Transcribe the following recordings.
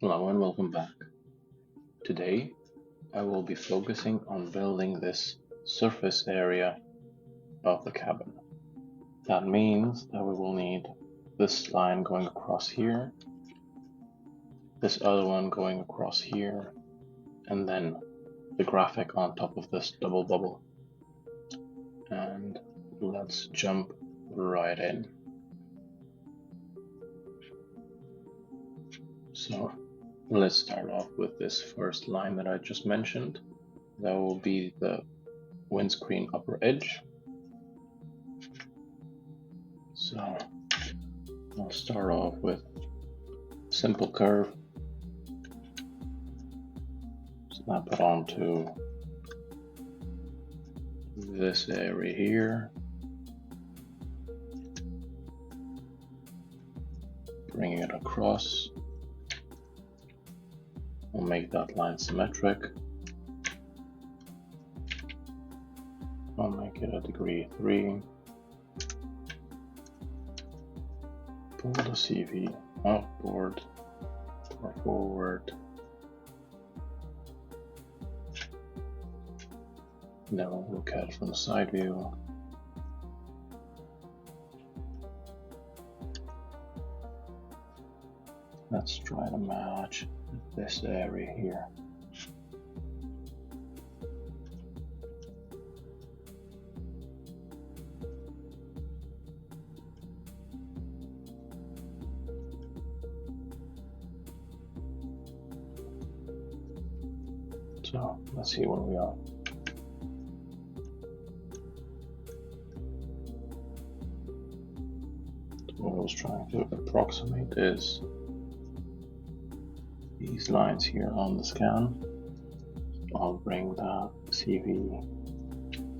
Hello and welcome back. Today I will be focusing on building this surface area of the cabin. That means that we will need this line going across here, this other one going across here, and then the graphic on top of this double bubble. And let's jump right in. So let's start off with this first line that I just mentioned. That will be the windscreen upper edge. So I'll start off with a simple curve. Snap it onto this area here. Bring it across. We'll make that line symmetric. I'll make it a degree 3. Pull the CV outboard or forward. Then we'll look at it from the side view. Let's try to match this area here. So let's see where we are. What I was trying to approximate is these lines here on the scan. I'll bring the CV,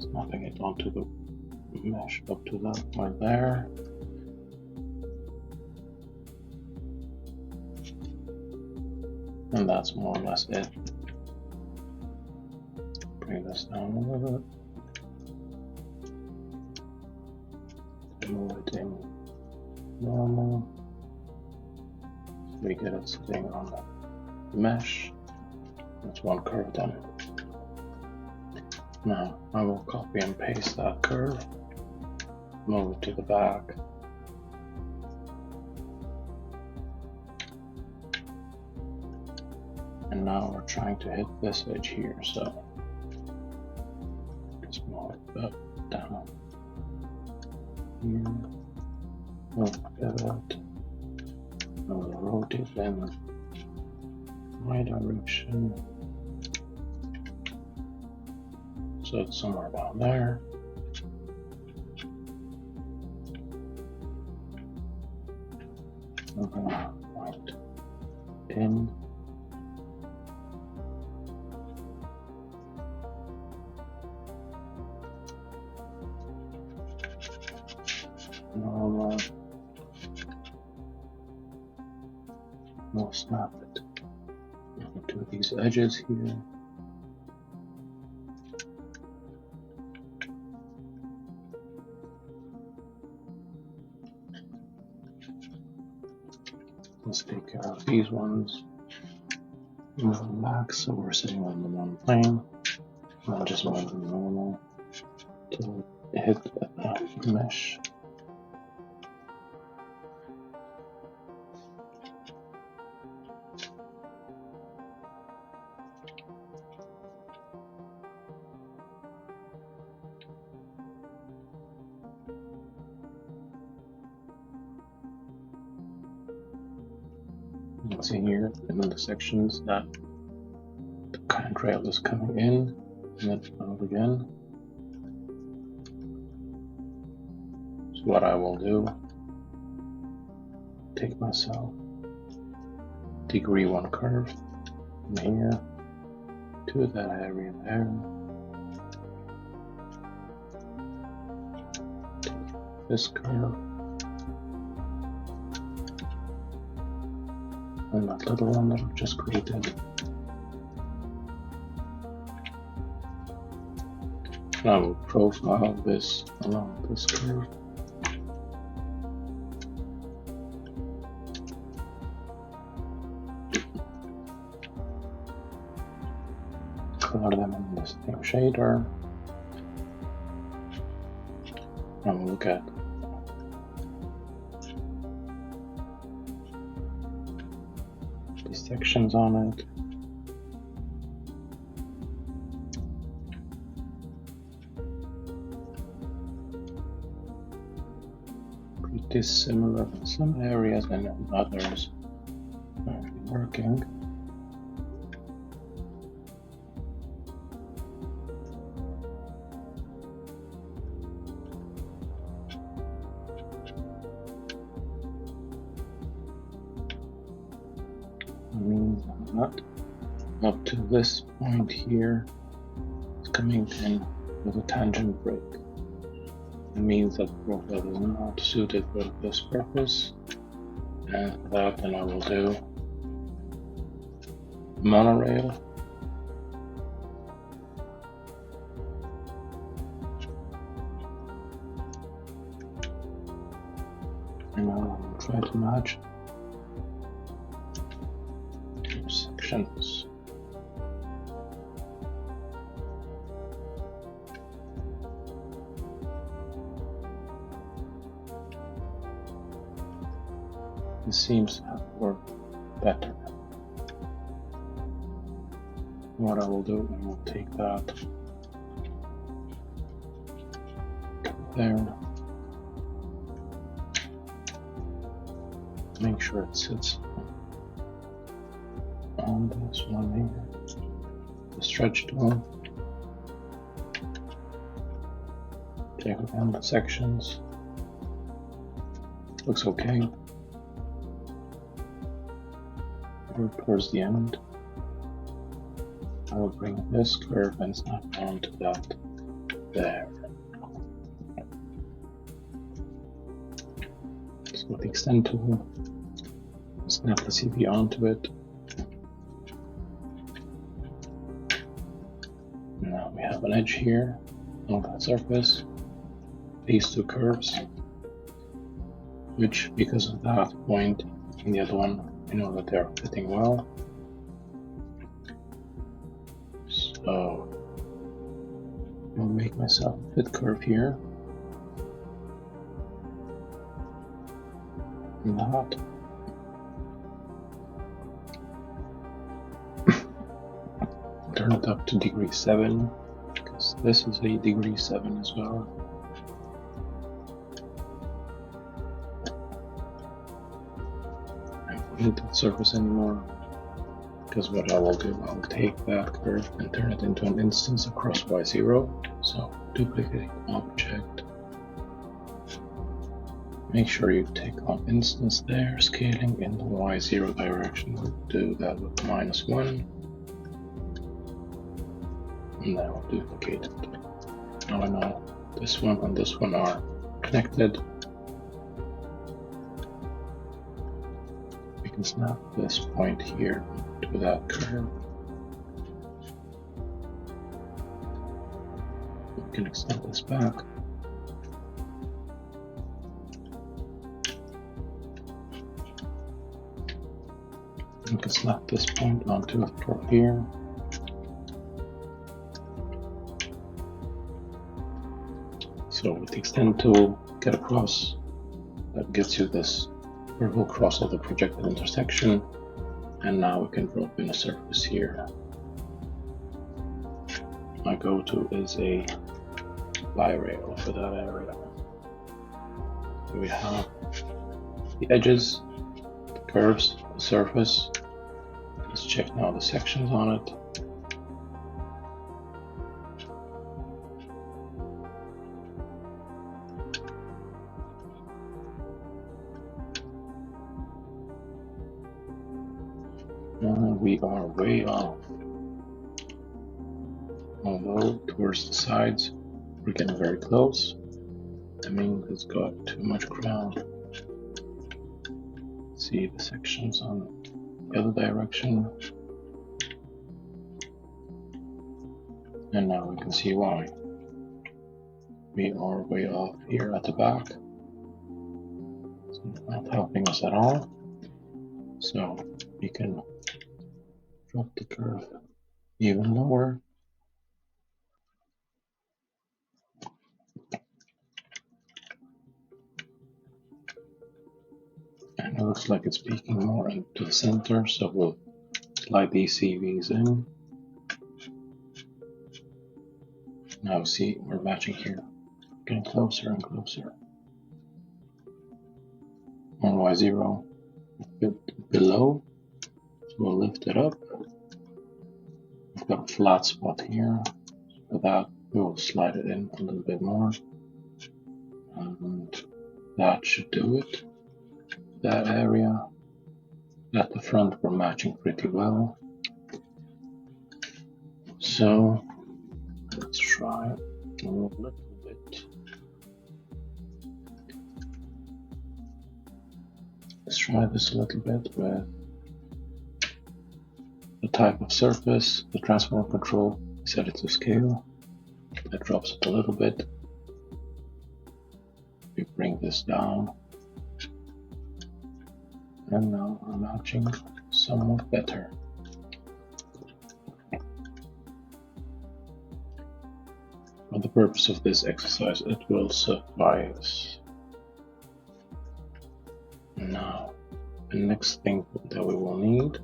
snapping it onto the mesh up to that point there. And that's more or less it. Bring this down a little bit. Move it in normal. So we get it sitting on the mesh. That's one curve done. Now I will copy and paste that curve, move it to the back, and now we're trying to hit this edge here, so just move it up, down, here, move pivot, and we'll rotate in my direction, so it's somewhere down there. I'm gonna point in. Normal. We'll snap it to these edges here. Let's take care of these ones. Move them back so we're sitting on the one plane. I'll just move them normal to hit the mesh. You can see here in the sections that the contrail is coming in and then out again. So what I will do, take myself degree 1 curve from here to that area there. Take this curve. And that little one that I've just created. I will profile this along this curve. color them in the same shader. And we'll look at the sections on it. Pretty similar in some areas and in others not working. Means I'm not up to this point here. It's coming in with a tangent break. It means that the profile is not suited for this purpose, and for that then I will do monorail. And I will try to match sections. This seems to have worked better. What I will do, I will take that there, make sure it sits on this one here, the stretch tool, take down the sections, looks okay. We're towards the end. I will bring this curve and snap onto that there. So with the extend tool, snap the CV onto it. Now we have an edge here on that surface, these two curves, which because of that point and the other one, I know that they're fitting well. So I'll make myself a fit curve here. And that. Turn it up to degree 7, because this is a degree 7 as well. I don't need that surface anymore, because what I will do, I'll take that curve and turn it into an instance across Y0. So duplicate object. Make sure you take on instance there, scaling in the Y0 direction. We'll do that with -1. And then we'll duplicate it. Now I know this one and this one are connected. We can snap this point here to that curve. We can extend this back. We can snap this point onto a curve here. So with the extend tool, get across, that gets you this curve across all the projected intersection, and now we can drop in a surface here. My go-to is a bi-rail for that area. So we have the edges, the curves, the surface. Let's check now the sections on it. We are way off. Although towards the sides we're getting very close. I mean, it's got too much ground. See the sections on the other direction. And now we can see why. We are way off here at the back. It's not helping us at all. So we can drop the curve even lower looks like it's peeking more into the center, so we'll slide these CVs in. Now see, we're matching here, getting closer and closer. 1Y0 a bit below, so we'll lift it up. We've got a flat spot here. For that, we will slide it in a little bit more, and that should do it. That area at the front we're matching pretty well. So let's try a little bit. Let's try this a little bit with the type of surface, the transform control. Set it to scale. That drops it a little bit. We bring this down. And now we're matching somewhat better. For the purpose of this exercise, it will suffice. Now, the next thing that we will need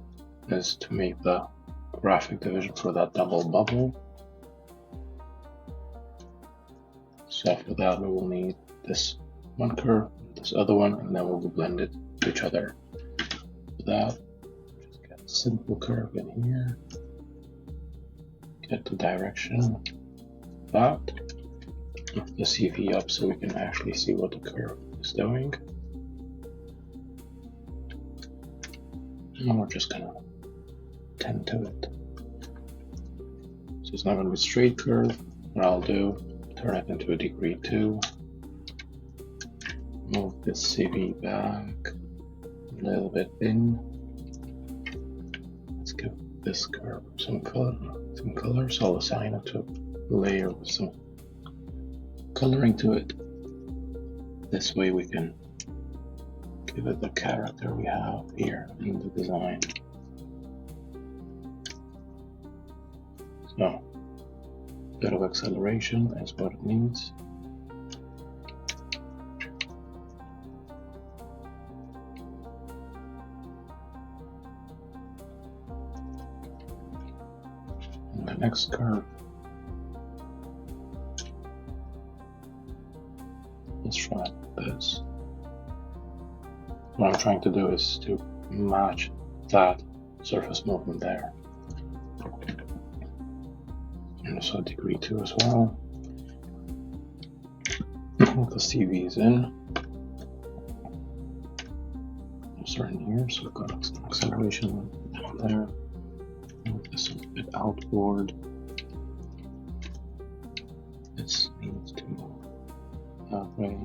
is to make the graphic division for that double bubble. So for that, we will need this one curve, this other one, and then we will blend it to each other. For that, just get a simple curve in here. Get the direction that of the CV up so we can actually see what the curve is doing. And we're just gonna tend to it. So it's not gonna be a straight curve. What I'll do, turn it into a degree 2. Move this CV back a little bit in. Let's give this curve some color. So I'll assign it to a layer with some coloring to it. This way we can give it the character we have here in the design. So, a bit of acceleration is what it needs. And the next curve, let's try this. What I'm trying to do is to match that surface movement there. And also degree 2 as well. Put the CVs in. Starting here, so we've got some acceleration down there. Move this a bit outward. This needs to move that way.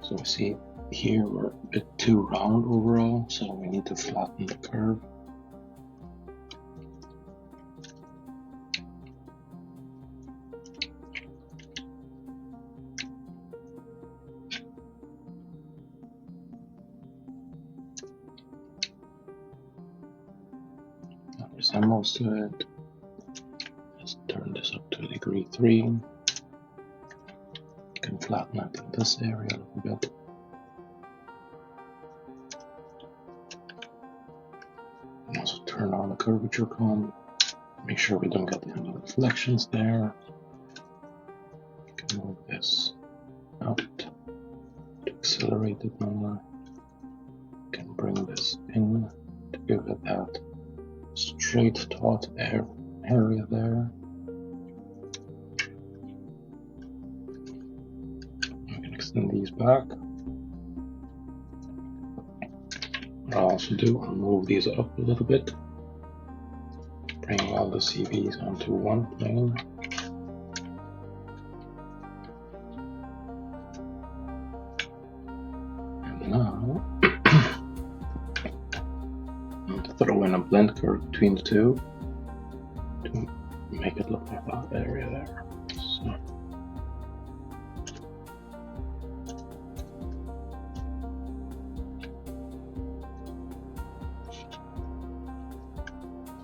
So we see here we're a bit too round overall, so we need to flatten the curve. That resembles to it. Let's turn this up to degree 3. Can flatten it in this area a little bit. And also turn on the curvature comb. Make sure we don't get any reflections there. Can move this out to accelerate it more. Can bring this in to give it that straight taut area there. Extend these back. What I'll also do, I'll move these up a little bit, bring all the CVs onto one plane. And now, I'm going to throw in a blend curve between the two to make it look like that area there.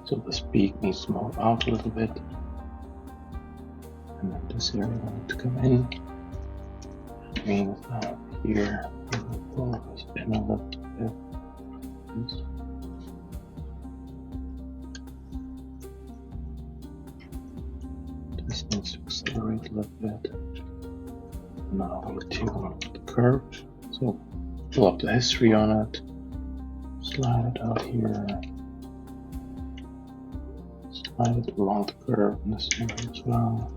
So this peak needs to move out a little bit. and then this area will need to come in. That means that here we will pull this in a little bit. This needs to accelerate a little bit. Now we tune the curve. So pull up the history on it, slide it out here, slide it along the curve in this area as well.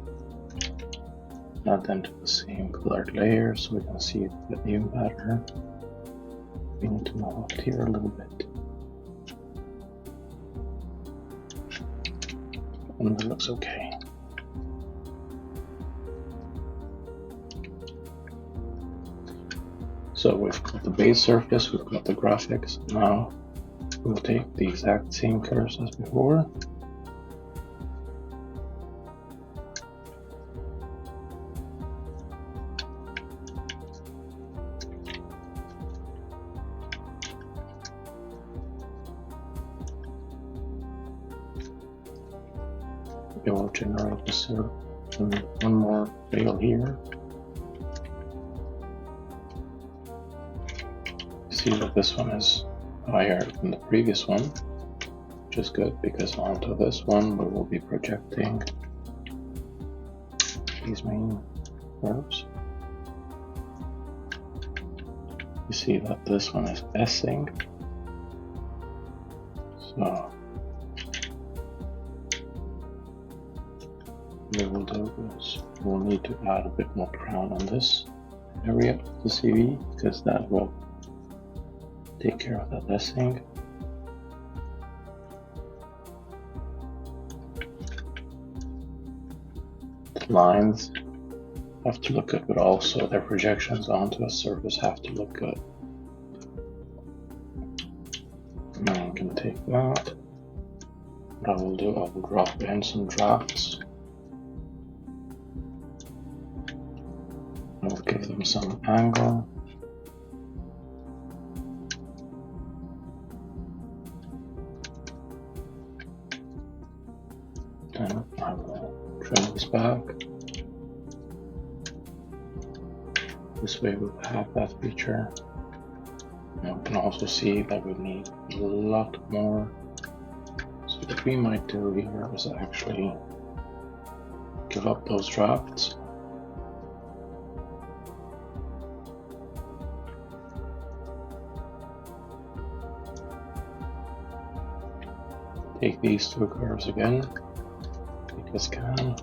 Add them to the same colored layer so we can see it even better. We need to move up here a little bit. And it looks okay. So we've got the base surface, we've got the graphics. Now we'll take the exact same curves as before. It will generate this one more rail here. See that this one is higher than the previous one, which is good because onto this one we will be projecting these main curves. You see that this one is S-ing, so what we will do is we'll need to add a bit more crown on this area of the CV because that will take care of that S-ing. The lines have to look good, but also their projections onto a surface have to look good. Now I can take that. What I will do, I will drop in some drafts. I will give them some angle. Then I will trim this back. This way we'll have that feature. And we can also see that we need a lot more. So what we might do here is actually give up those drafts. Take these two curves again, take a scan,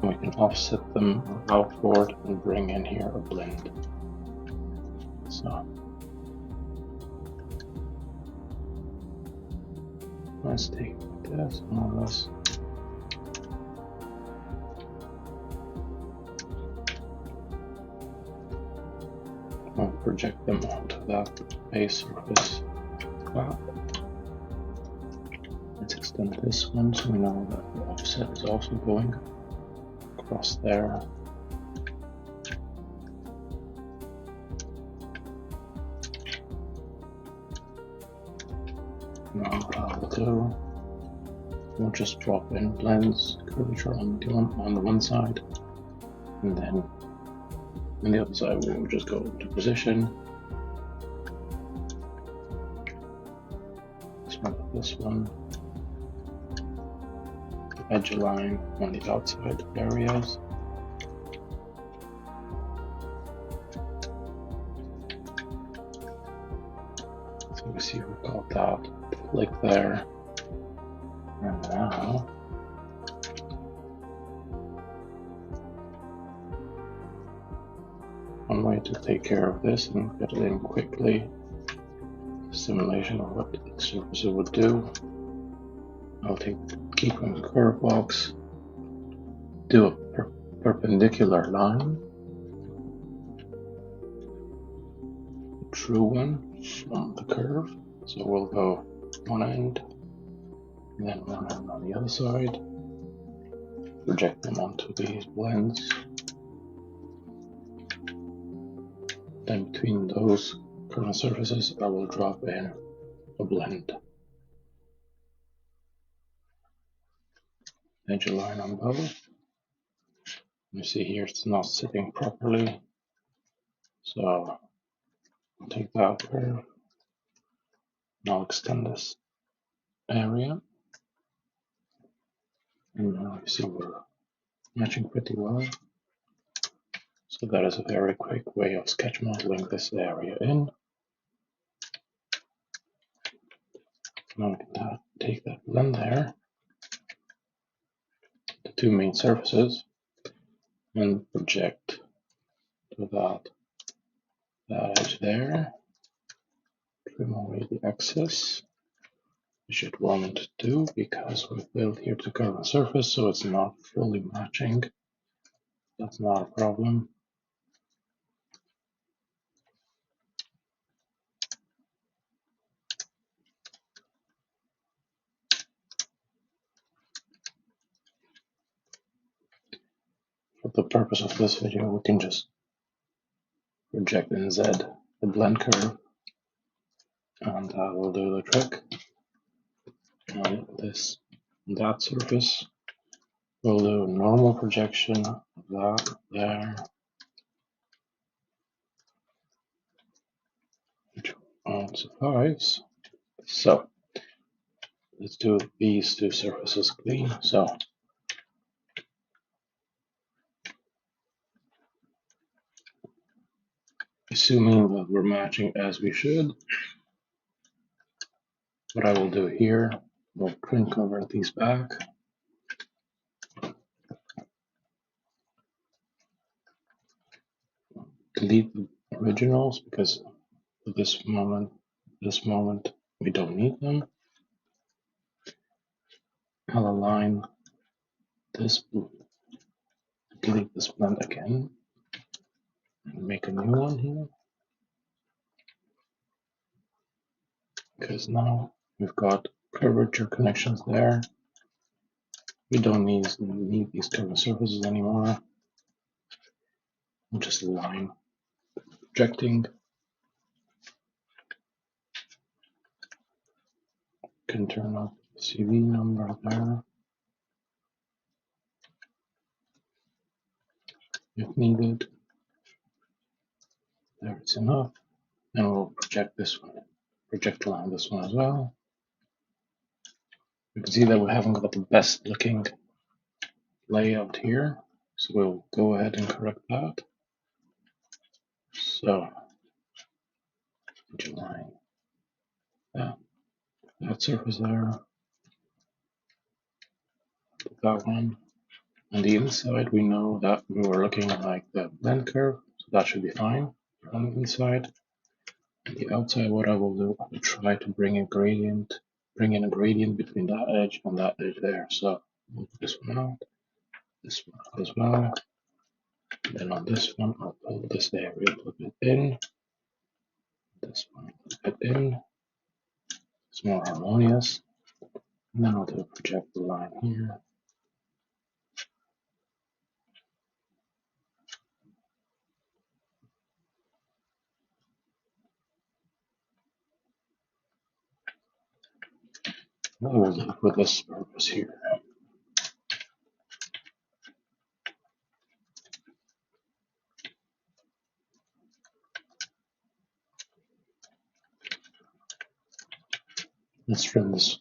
and we can offset them outward and bring in here a blend. So let's take this and this. I'll project them onto that base surface. Wow. Let's extend this one so we know that the offset is also going across there. Now what I will do, we'll just drop in blends, curvature on the one side, and then on the other side we will just go to position. This one, the edge line on the outside areas. So we see we've got that flick there. And now one way to take care of this and get it in quickly, simulation of what the surface would do. I'll keep on the curve box, do a perpendicular line, a true one from the curve. So we'll go one end and then one end on the other side, project them onto these blends. Then between those current surfaces, I will drop in a blend. edge line on both. You see here it's not sitting properly, so I'll take that curve. Now extend this area, and now you see we're matching pretty well. So that is a very quick way of sketch modeling this area in. Now we can take that blend there, the two main surfaces, and project to that edge there. Trim away the excess, which it won't do because we built here to curve a surface, so it's not fully matching. That's not a problem. For the purpose of this video, we can just project in Z the blend curve, and that will do the trick. On that surface, we'll do a normal projection of that there, which won't suffice. So let's do these two surfaces clean. So assuming that we're matching as we should, what I will do here, we'll print convert these back. Delete the originals because at this moment we don't need them. I'll align this, delete this blend again, and make a new one here. Because now we've got curvature connections there. We don't need these curved surfaces anymore. We'll just align projecting. Can turn off CV number there if needed. There it's enough. And we'll project this one, project align this one as well. You can see that we haven't got the best looking layout here, so we'll go ahead and correct that. So align that surface there, that one. On the inside, we know that we were looking like the blend curve, so that should be fine on the inside. On the outside, what I will do, I will try to bring in a gradient between that edge and that edge there. So move this one out, this one out as well. And then on this one, I'll pull this area a little bit in, this one a little bit in. It's more harmonious. And then I'll do a project the line here. That will do for this purpose here. Let's trim this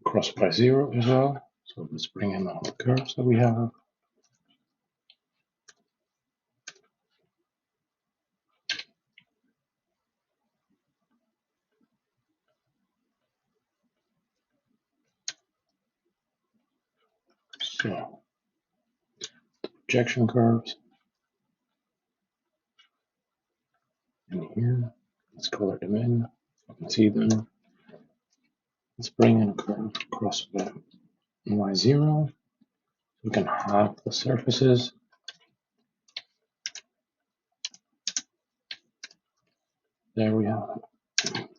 cross by 0 as well. So let's bring in all the curves that we have. So the projection curves in here. Let's color them in. You can see them. Let's bring in a curve across the Y0. We can have the surfaces. There we have it.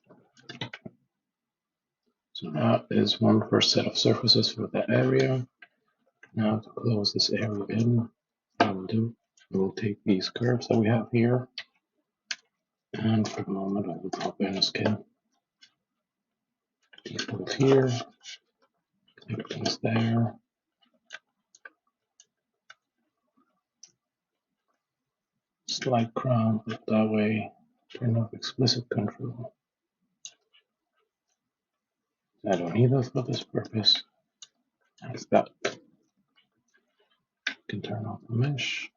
So that is one first set of surfaces for that area. Now to close this area in, what we'll take these curves that we have here, and for the moment I will drop in a skin. Default here, everything's there. slight crown, but that way turn off explicit control. I don't need that for this purpose. As that. Can turn off the mesh.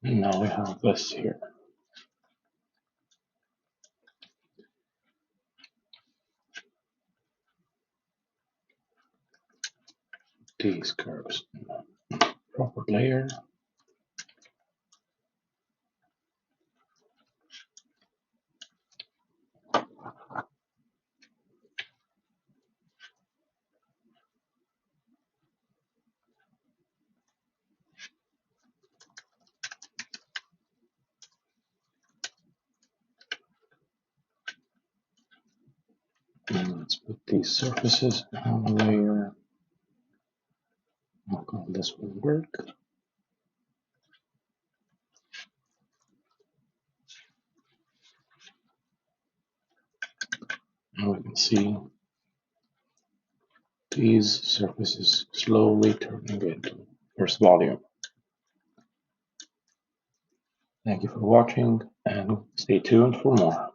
And now we have this here. These curves in the proper layer. And let's put these surfaces on the layer. Okay, this will work. And we can see these surfaces slowly turning into first volume. Thank you for watching and stay tuned for more.